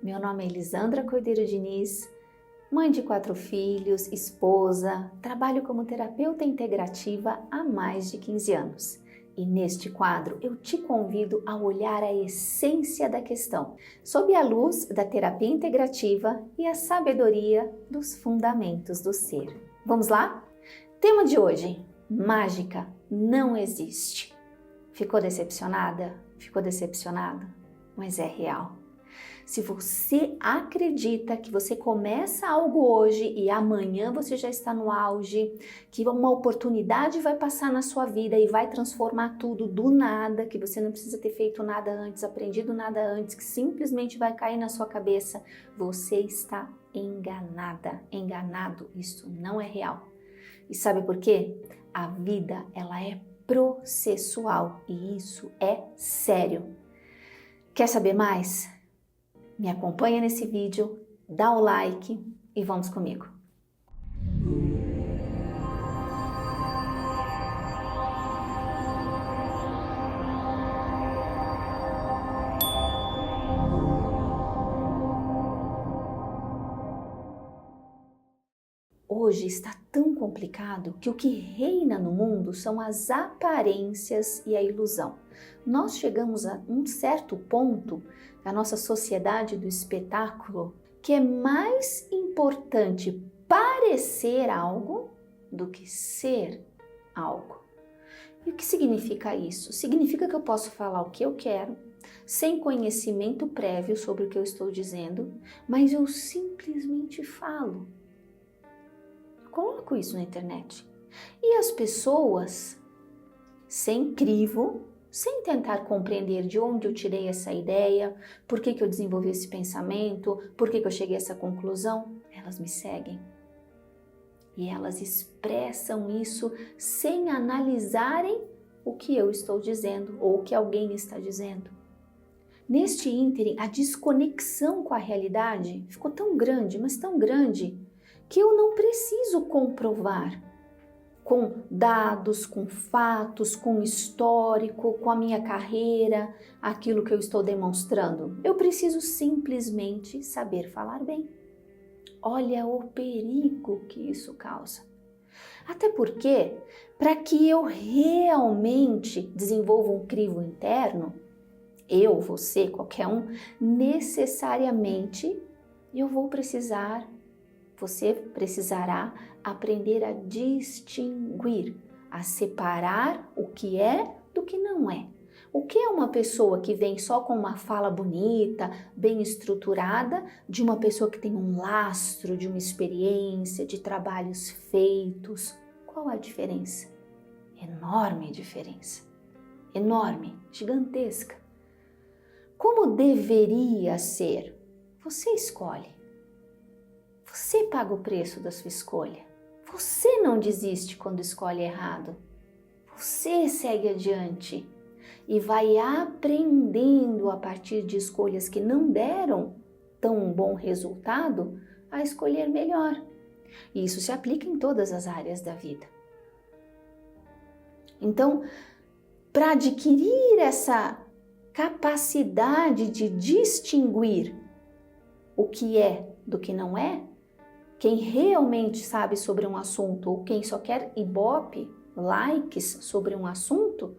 Meu nome é Elisandra Cordeiro Diniz, mãe de 4 filhos, esposa, trabalho como terapeuta integrativa há mais de 15 anos. E neste quadro eu te convido a olhar a essência da questão, sob a luz da terapia integrativa e a sabedoria dos fundamentos do ser. Vamos lá? Tema de hoje: mágica não existe. Ficou decepcionada? Ficou decepcionado? Mas é real. Se você acredita que você começa algo hoje e amanhã você já está no auge, que uma oportunidade vai passar na sua vida e vai transformar tudo do nada, que você não precisa ter feito nada antes, aprendido nada antes, que simplesmente vai cair na sua cabeça, você está enganada, enganado. Isso não é real. E sabe por quê? A vida, ela é processual e isso é sério. Quer saber mais? Me acompanha nesse vídeo, dá o like e vamos comigo. Hoje está tão complicado que o que reina no mundo são as aparências e a ilusão. Nós chegamos a um certo ponto da nossa sociedade do espetáculo que é mais importante parecer algo do que ser algo. E o que significa isso? Significa que eu posso falar o que eu quero, sem conhecimento prévio sobre o que eu estou dizendo, mas eu simplesmente falo. Coloco isso na internet. E as pessoas, sem crivo, sem tentar compreender de onde eu tirei essa ideia, por que eu desenvolvi esse pensamento, por que eu cheguei a essa conclusão, elas me seguem. E elas expressam isso sem analisarem o que eu estou dizendo ou o que alguém está dizendo. Neste ínterim, a desconexão com a realidade ficou tão grande, mas tão grande, que eu não preciso comprovar com dados, com fatos, com histórico, com a minha carreira, aquilo que eu estou demonstrando. Eu preciso simplesmente saber falar bem. Olha o perigo que isso causa. Até porque, para que eu realmente desenvolva um crivo interno, eu, você, qualquer um, necessariamente você precisará aprender a distinguir, a separar o que é do que não é. O que é uma pessoa que vem só com uma fala bonita, bem estruturada, de uma pessoa que tem um lastro de uma experiência, de trabalhos feitos? Qual a diferença? Enorme diferença. Enorme, gigantesca. Como deveria ser? Você escolhe. Você paga o preço da sua escolha. Você não desiste quando escolhe errado. Você segue adiante e vai aprendendo a partir de escolhas que não deram tão bom resultado a escolher melhor. E isso se aplica em todas as áreas da vida. Então, para adquirir essa capacidade de distinguir o que é do que não é, quem realmente sabe sobre um assunto ou quem só quer ibope, likes sobre um assunto,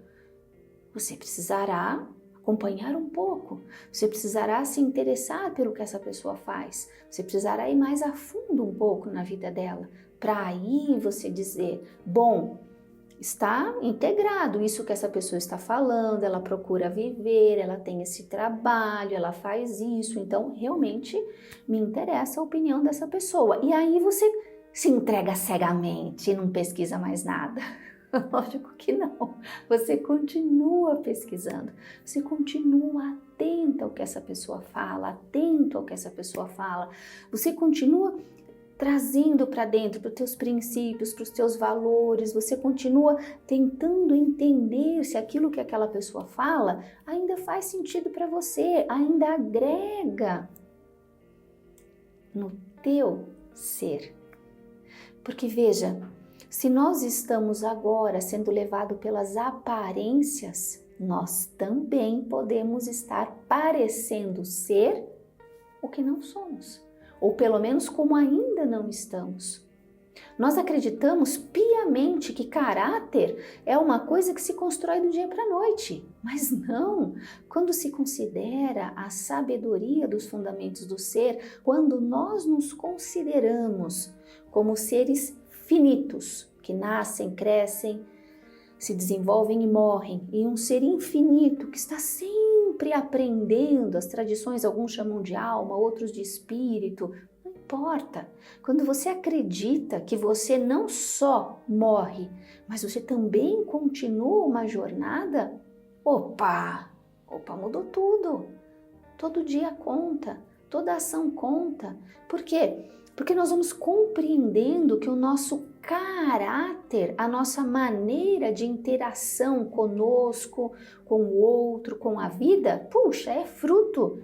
você precisará acompanhar um pouco, você precisará se interessar pelo que essa pessoa faz, você precisará ir mais a fundo um pouco na vida dela, para aí você dizer, bom, está integrado isso que essa pessoa está falando, ela procura viver, ela tem esse trabalho, ela faz isso, então realmente me interessa a opinião dessa pessoa. E aí você se entrega cegamente e não pesquisa mais nada. Lógico que não. Você continua pesquisando, você continua atento ao que essa pessoa fala, atento ao que essa pessoa fala, você continua trazendo para dentro, para os teus princípios, para os teus valores, você continua tentando entender se aquilo que aquela pessoa fala ainda faz sentido para você, ainda agrega no teu ser. Porque veja, se nós estamos agora sendo levados pelas aparências, nós também podemos estar parecendo ser o que não somos, ou pelo menos como ainda não estamos. Nós acreditamos piamente que caráter é uma coisa que se constrói do dia para a noite, mas não. Quando se considera a sabedoria dos fundamentos do ser, quando nós nos consideramos como seres finitos, que nascem, crescem, se desenvolvem e morrem, e um ser infinito que está sempre aprendendo, as tradições alguns chamam de alma, outros de espírito, não importa. Quando você acredita que você não só morre, mas você também continua uma jornada, opa, mudou tudo. Todo dia conta, toda ação conta. Por quê? Porque nós vamos compreendendo que o nosso caráter, a nossa maneira de interação conosco, com o outro, com a vida, puxa, é fruto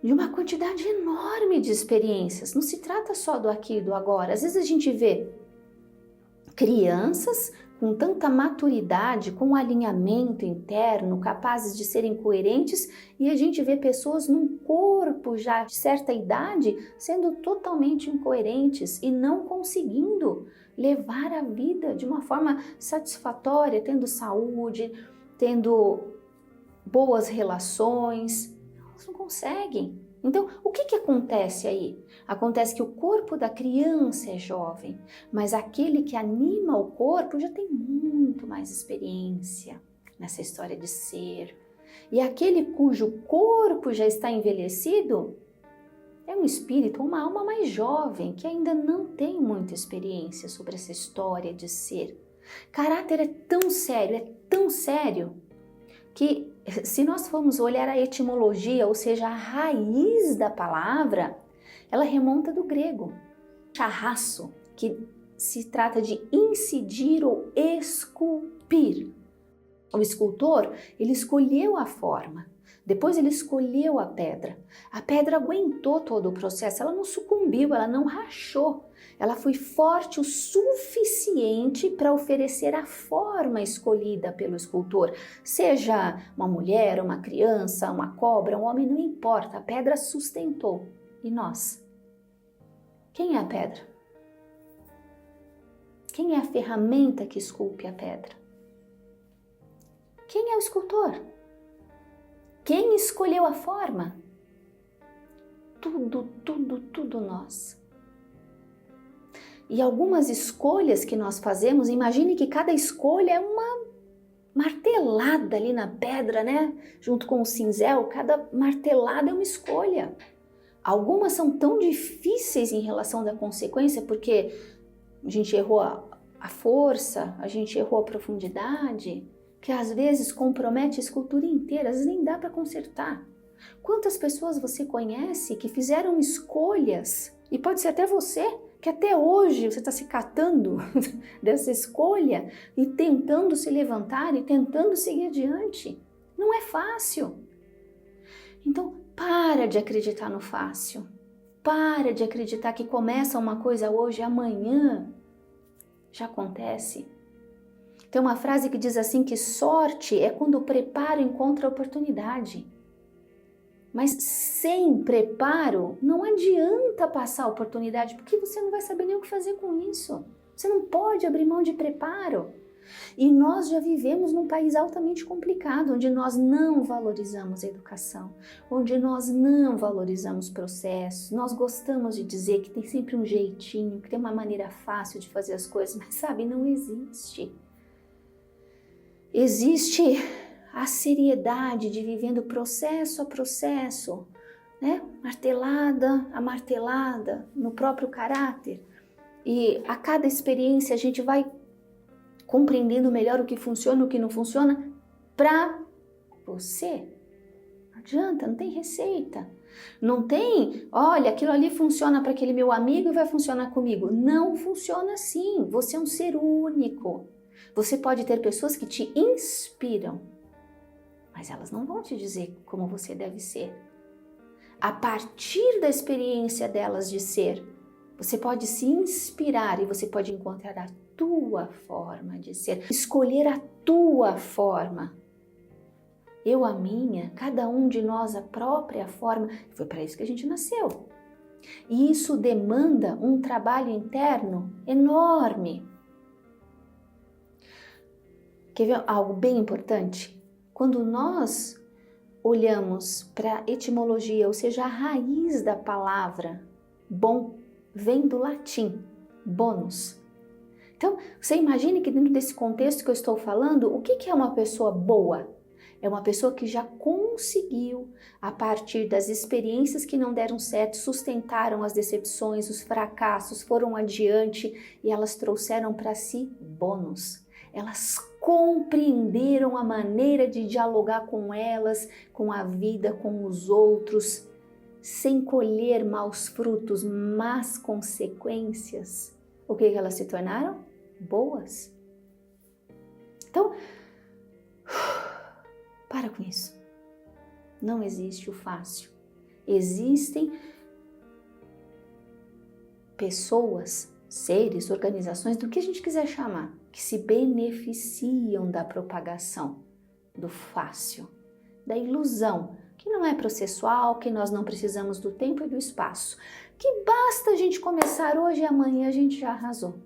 de uma quantidade enorme de experiências. Não se trata só do aqui e do agora. Às vezes a gente vê crianças com tanta maturidade, com alinhamento interno, capazes de serem coerentes, e a gente vê pessoas num corpo já de certa idade sendo totalmente incoerentes e não conseguindo levar a vida de uma forma satisfatória, tendo saúde, tendo boas relações. Elas não conseguem. Então, o que acontece aí? Acontece que o corpo da criança é jovem, mas aquele que anima o corpo já tem muito mais experiência nessa história de ser. E aquele cujo corpo já está envelhecido é um espírito, uma alma mais jovem, que ainda não tem muita experiência sobre essa história de ser. Caráter é tão sério, que se nós formos olhar a etimologia, ou seja, a raiz da palavra, ela remonta do grego, charraço, que se trata de incidir ou esculpir. O escultor, ele escolheu a forma, depois ele escolheu a pedra. A pedra aguentou todo o processo, ela não sucumbiu, ela não rachou. Ela foi forte o suficiente para oferecer a forma escolhida pelo escultor. Seja uma mulher, uma criança, uma cobra, um homem, não importa, a pedra sustentou. E nós? Quem é a pedra? Quem é a ferramenta que esculpe a pedra? Quem é o escultor? Quem escolheu a forma? Tudo nós. E algumas escolhas que nós fazemos, imagine que cada escolha é uma martelada ali na pedra, né? Junto com o cinzel, cada martelada é uma escolha. Algumas são tão difíceis em relação da consequência, porque a gente errou a força, a gente errou a profundidade, que às vezes compromete a escultura inteira, às vezes nem dá para consertar. Quantas pessoas você conhece que fizeram escolhas, e pode ser até você, que até hoje você está se catando dessa escolha e tentando se levantar e tentando seguir adiante. Não é fácil. Então, para de acreditar no fácil. Para de acreditar que começa uma coisa hoje e amanhã já acontece. Tem uma frase que diz assim que sorte é quando o preparo encontra a oportunidade. Mas sem preparo, não adianta passar a oportunidade, porque você não vai saber nem o que fazer com isso. Você não pode abrir mão de preparo. E nós já vivemos num país altamente complicado, onde nós não valorizamos a educação, onde nós não valorizamos processos. Nós gostamos de dizer que tem sempre um jeitinho, que tem uma maneira fácil de fazer as coisas, mas sabe, não existe. Existe a seriedade de vivendo processo a processo, né? Martelada a martelada no próprio caráter. E a cada experiência a gente vai compreendendo melhor o que funciona, o que não funciona para você. Não adianta, não tem receita. Não tem, olha, aquilo ali funciona para aquele meu amigo e vai funcionar comigo. Não funciona assim. Você é um ser único. Você pode ter pessoas que te inspiram, mas elas não vão te dizer como você deve ser. A partir da experiência delas de ser, você pode se inspirar e você pode encontrar a tua forma de ser, escolher a tua forma. eu a minha, cada um de nós a própria forma. Foi para isso que a gente nasceu. E isso demanda um trabalho interno enorme. Quer ver algo bem importante? Quando nós olhamos para a etimologia, ou seja, a raiz da palavra bom, vem do latim, bonus. Então, você imagine que dentro desse contexto que eu estou falando, o que é uma pessoa boa? É uma pessoa que já conseguiu, a partir das experiências que não deram certo, sustentaram as decepções, os fracassos, foram adiante e elas trouxeram para si bônus. Elas compreenderam a maneira de dialogar com elas, com a vida, com os outros, sem colher maus frutos, más consequências. O que elas se tornaram? Boas. Então, para com isso. Não existe o fácil. Existem pessoas, seres, organizações, do que a gente quiser chamar, que se beneficiam da propagação do fácil, da ilusão, que não é processual, que nós não precisamos do tempo e do espaço, que basta a gente começar hoje e amanhã a gente já arrasou.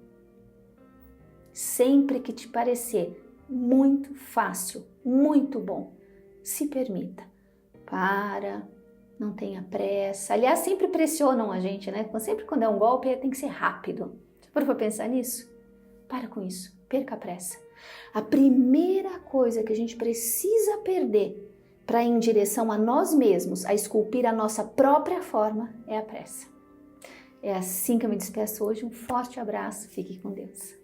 Sempre que te parecer muito fácil, muito bom, se permita. Para, não tenha pressa. Aliás, sempre pressionam a gente, né? Sempre quando é um golpe tem que ser rápido. Você parou para pensar nisso? Para com isso, perca a pressa. A primeira coisa que a gente precisa perder para ir em direção a nós mesmos, a esculpir a nossa própria forma, é a pressa. É assim que eu me despeço hoje. Um forte abraço, fique com Deus.